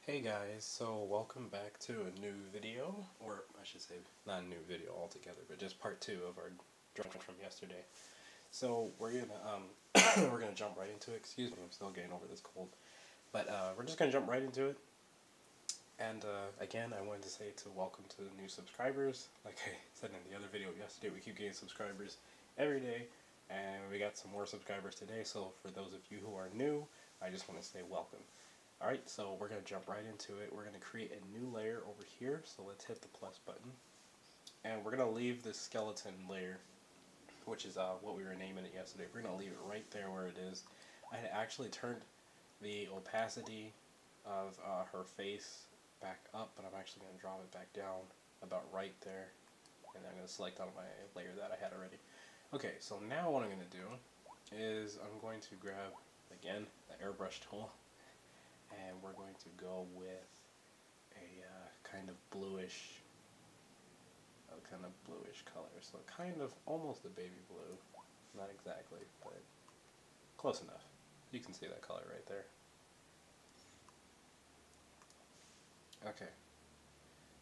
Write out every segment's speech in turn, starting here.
Hey guys, so welcome back to a new video, or I should say not a new video altogether, but just part 2 of our drawing from yesterday. So we're gonna we're gonna jump right into it. Excuse me, I'm still getting over this cold, but we're just gonna jump right into it. And again, I wanted to say welcome to the new subscribers. Like I said in the other video yesterday, we keep getting subscribers every day, and we got some more subscribers today. So for those of you who are new, I just want to say welcome. Alright, so we're going to jump right into it. We're going to create a new layer over here, so let's hit the plus button. And we're going to leave this skeleton layer, which is what we were naming it yesterday. We're going to leave it right there where it is. I had actually turned the opacity of her face back up, but I'm actually going to drop it back down about right there. And I'm going to select on my layer that I had already. Okay, so now what I'm going to do is I'm going to grab, again, the airbrush tool. And we're going to go with a kind of bluish color. So kind of almost a baby blue. Not exactly, but close enough. You can see that color right there. Okay.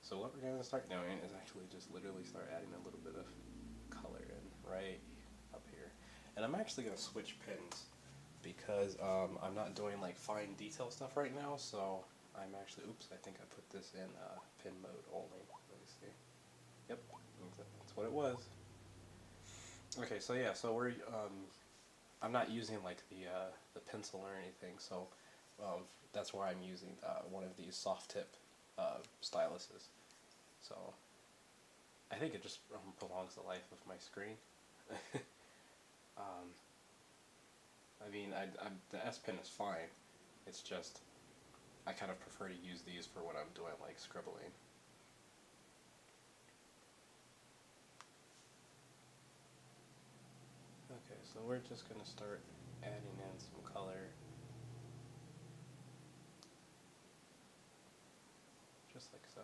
So what we're going to start doing is actually just literally start adding a little bit of color in right up here. And I'm actually going to switch pens, because I'm not doing like fine detail stuff right now, so I'm actually, oops, I think I put this in pen mode only. Let me see. Yep, that's what it was. Okay, so yeah, so we're I'm not using like the pencil or anything, so that's why I'm using one of these soft tip styluses. So I think it just prolongs the life of my screen. I mean, the S Pen is fine. It's just, I kind of prefer to use these for when I'm doing like scribbling. Okay, so we're just going to start adding in some color. Just like so.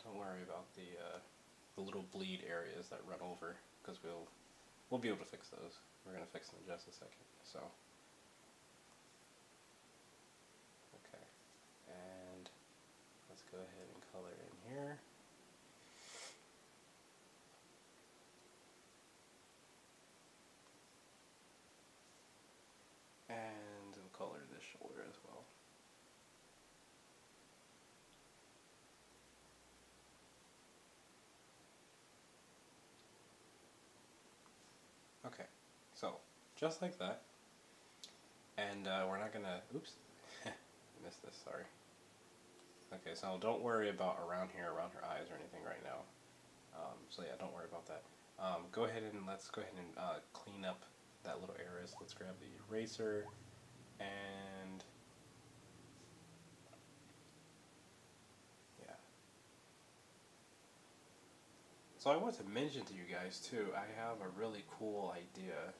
Don't worry about the little bleed areas that run over, because we'll be able to fix those. We're going to fix them in just a second. So, okay, and let's go ahead and color in here. And we'll color this shoulder as well. Okay, so just like that, and we're not gonna, oops, missed this, sorry. Okay, so don't worry about around here, around her eyes or anything right now. So yeah, don't worry about that. Go ahead and let's go ahead and clean up that little area. So let's grab the eraser and yeah. So I want to mention to you guys too, I have a really cool idea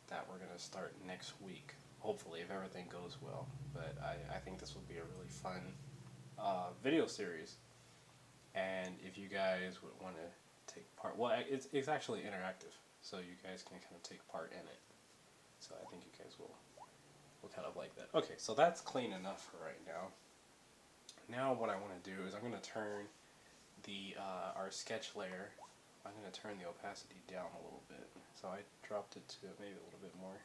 that we're going to start next week, hopefully, if everything goes well. But I think this will be a really fun video series, and if you guys would want to take part, well, it's actually interactive, so you guys can kind of take part in it. So I think you guys will kind of like that. Okay, so that's clean enough for right now. Now what I want to do is I'm going to turn the our sketch layer, I'm going to turn the opacity down a little bit. So I dropped it to maybe a little bit more.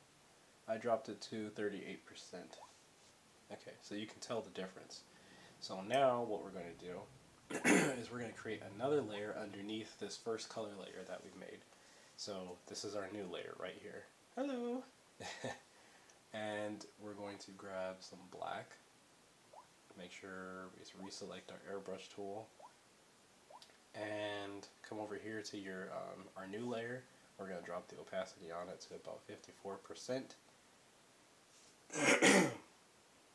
I dropped it to 38%. Okay, so you can tell the difference. So now what we're going to do is we're going to create another layer underneath this first color layer that we've made. So this is our new layer right here. Hello! And we're going to grab some black. Make sure we reselect our airbrush tool. And come over here to your our new layer. We're going to drop the opacity on it to about 54%.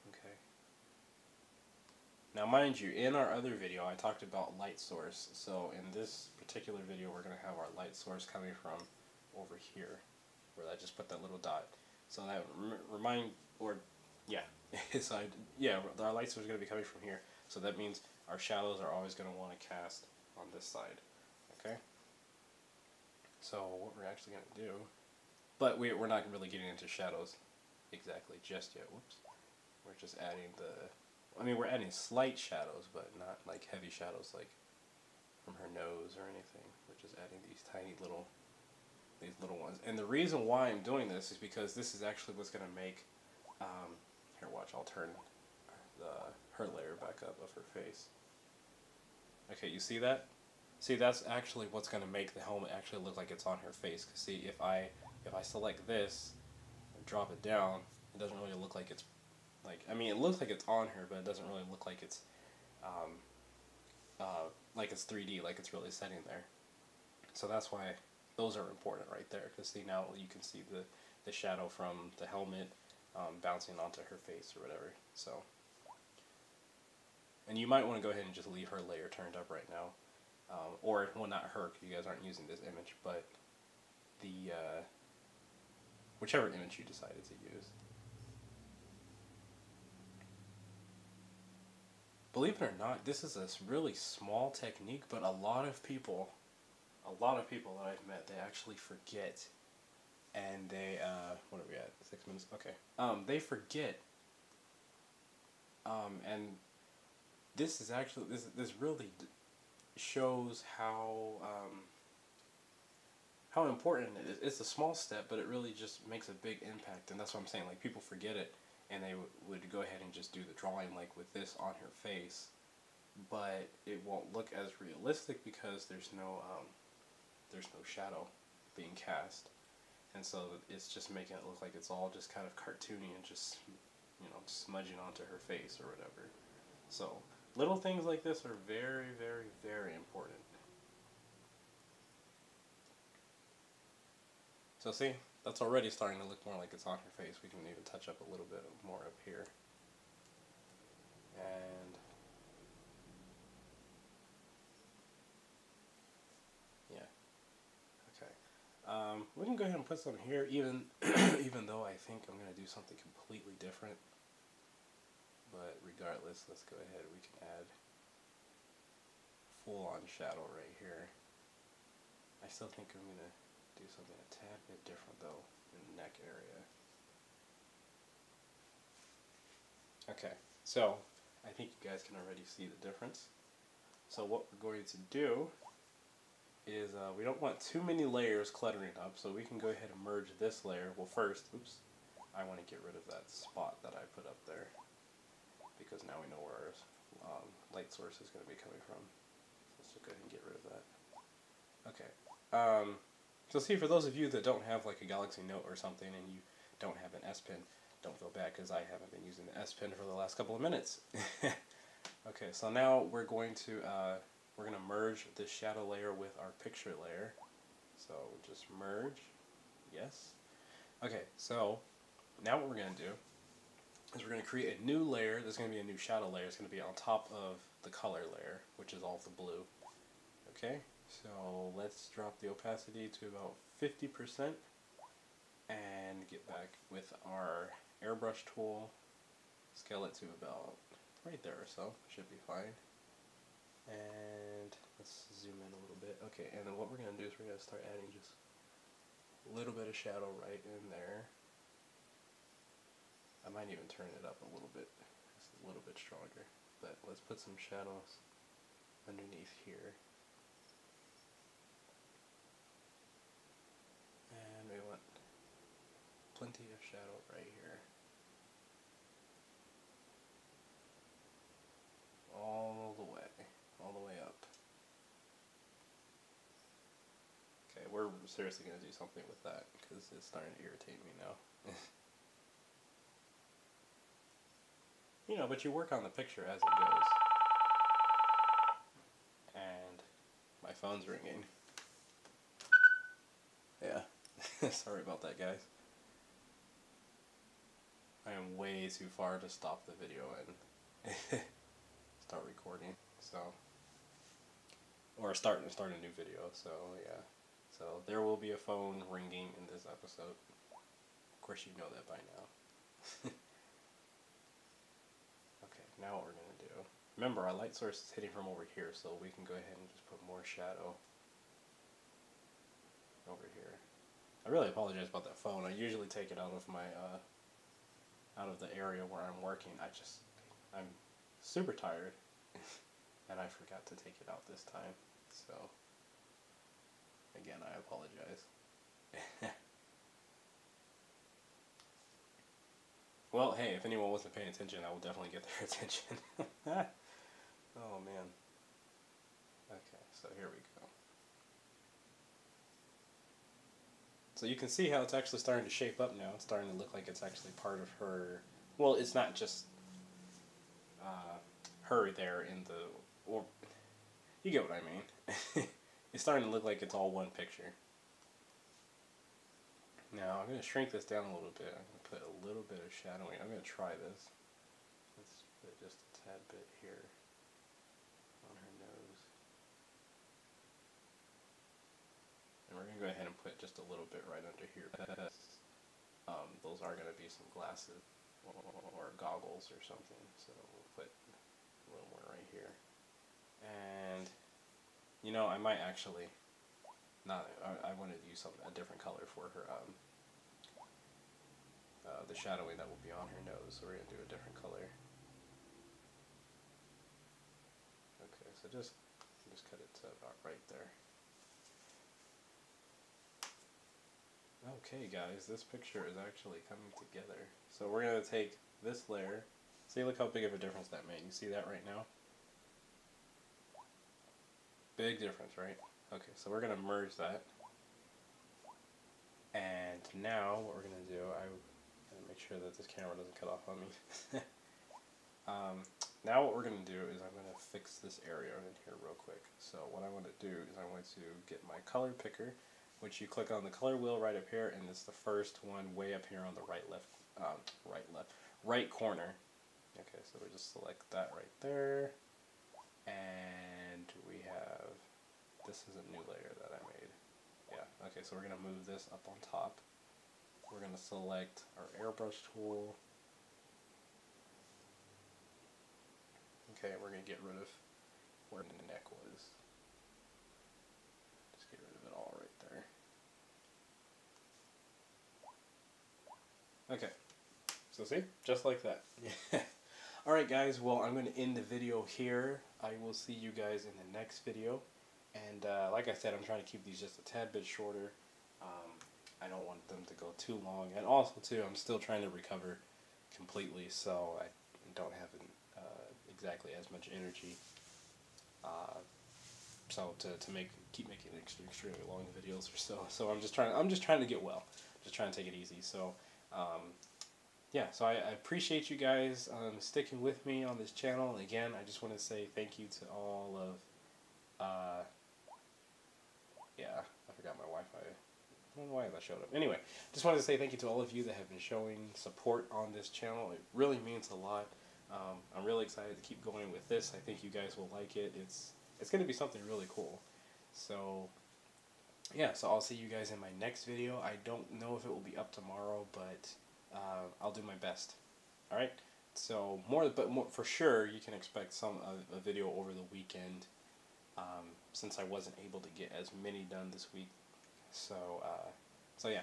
Okay. Now mind you, in our other video I talked about light source. So in this particular video we're going to have our light source coming from over here, where I just put that little dot. So that so yeah, our light source is going to be coming from here. So that means our shadows are always going to want to cast on this side. Okay. So what we're actually going to do, but we're not really getting into shadows exactly just yet. Whoops. We're just adding we're adding slight shadows, but not like heavy shadows like from her nose or anything. We're just adding these little ones. And the reason why I'm doing this is because this is actually what's going to make, here watch, I'll turn her layer back up of her face. Okay, you see that? See, that's actually what's going to make the helmet actually look like it's on her face. Cause see, if I select this and drop it down, it doesn't really look like it's it looks like it's on her, but it doesn't really look like it's like it's 3D, like it's really setting there. So that's why those are important right there. Cause see, now you can see the shadow from the helmet bouncing onto her face or whatever. So, and you might want to go ahead and just leave her layer turned up right now. Or, well, not her, because you guys aren't using this image, but the, whichever image you decided to use. Believe it or not, this is a really small technique, but a lot of people that I've met, they actually forget, and they, what are we at, 6 minutes, okay, they forget, and this is actually, this really shows how important it is. It's a small step, but it really just makes a big impact, and that's what I'm saying. Like, people forget it, and they would go ahead and just do the drawing like with this on her face, but it won't look as realistic because there's no shadow being cast, and so it's just making it look like it's all just kind of cartoony and just, you know, smudging onto her face or whatever. So little things like this are very, very, very important. So see, that's already starting to look more like it's on her face. We can even touch up a little bit more up here. And yeah, okay. We can go ahead and put some here, even even though I think I'm going to do something completely different. But regardless, let's go ahead. We can add full-on shadow right here. I still think I'm going to do something a tad bit different though in the neck area. Okay, so I think you guys can already see the difference. So what we're going to do is we don't want too many layers cluttering up, so we can go ahead and merge this layer. Well, first, oops, I want to get rid of that spot that I put up there, because now we know where our light source is going to be coming from. Let's just go ahead and get rid of that. Okay. So see, for those of you that don't have like a Galaxy Note or something, and you don't have an S Pen, don't feel bad, because I haven't been using the S Pen for the last couple of minutes. Okay, so now we're going to merge the shadow layer with our picture layer. So just merge, yes. Okay, so now what we're going to do is we're going to create a new layer. There's going to be a new shadow layer. It's going to be on top of the color layer, which is all the blue. Okay, so let's drop the opacity to about 50% and get back with our airbrush tool, scale it to about right there or so, should be fine. And let's zoom in a little bit. Okay, and then what we're going to do is we're going to start adding just a little bit of shadow right in there. I might even turn it up a little bit. It's a little bit stronger. But let's put some shadows underneath here. And we want plenty of shadow right here. All the way up. Okay, we're seriously going to do something with that because it's starting to irritate me now. You know, but you work on the picture as it goes. And my phone's ringing. Yeah, sorry about that, guys. I am way too far to stop the video and start recording, so, or start a new video, so yeah. So there will be a phone ringing in this episode. Of course you know that by now. Okay, now what we're going to do remember our light source is hitting from over here, so we can go ahead and just put more shadow over here. I really apologize about that phone. I usually take it out of my out of the area where I'm working. I'm super tired and I forgot to take it out this time. So again, I apologize. Well, hey, if anyone wasn't paying attention, I will definitely get their attention. Oh man. Okay, so here we go. So you can see how it's actually starting to shape up now. It's starting to look like it's actually part of her. Well, it's not just her there in the, or you get what I mean. It's starting to look like it's all one picture. Now I'm going to shrink this down a little bit. I'm going to put a little bit of shadowing. I'm going to try this. Let's put just a tad bit here on her nose. And we're going to go ahead and put just a little bit right under here. Those are going to be some glasses or goggles or something. So we'll put a little more right here. And, you know, I might actually... I wanted to use a different color for her, the shadowing that will be on her nose, so we're going to do a different color. Okay, so just cut it to about right there. Okay guys, this picture is actually coming together. So we're going to take this layer, see, look how big of a difference that made. You see that right now? Big difference, right? Okay, so we're going to merge that. And now what we're going to do, I'm going to make sure that this camera doesn't cut off on me. Now what we're going to do is I'm going to fix this area in here real quick. So what I want to do is I want to get my color picker, which you click on the color wheel right up here, and it's the first one way up here on the right corner. Okay, so we just select that right there. And we have... This is a new layer that I made. Yeah, okay, so we're going to move this up on top. We're going to select our airbrush tool. Okay, we're going to get rid of where the neck was. Just get rid of it all right there. Okay, so see? Just like that. Alright guys, well I'm going to end the video here. I will see you guys in the next video. And like I said, I'm trying to keep these just a tad bit shorter. I don't want them to go too long. And also, too, I'm still trying to recover completely, so I don't have exactly as much energy. So to keep making extremely long videos or so. So I'm just trying to get well. Just trying to take it easy. So yeah. So I appreciate you guys sticking with me on this channel. Again, I just want to say thank you to all of. Yeah, I forgot my Wi-Fi. I don't know why that showed up. Anyway, just wanted to say thank you to all of you that have been showing support on this channel. It really means a lot. I'm really excited to keep going with this. I think you guys will like it. It's going to be something really cool. So, yeah, so I'll see you guys in my next video. I don't know if it will be up tomorrow, but I'll do my best. Alright? So, more for sure, you can expect a video over the weekend. Since I wasn't able to get as many done this week. So yeah.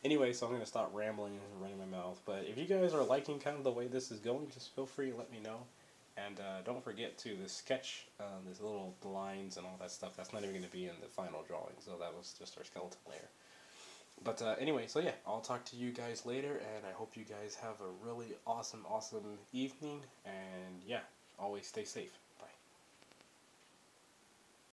Anyway, so I'm going to stop rambling and running my mouth. But if you guys are liking kind of the way this is going, just feel free to let me know. And don't forget to the sketch, this little lines and all that stuff, that's not even going to be in the final drawing. So that was just our skeleton layer. But anyway, so yeah, I'll talk to you guys later. And I hope you guys have a really awesome evening. And yeah, always stay safe.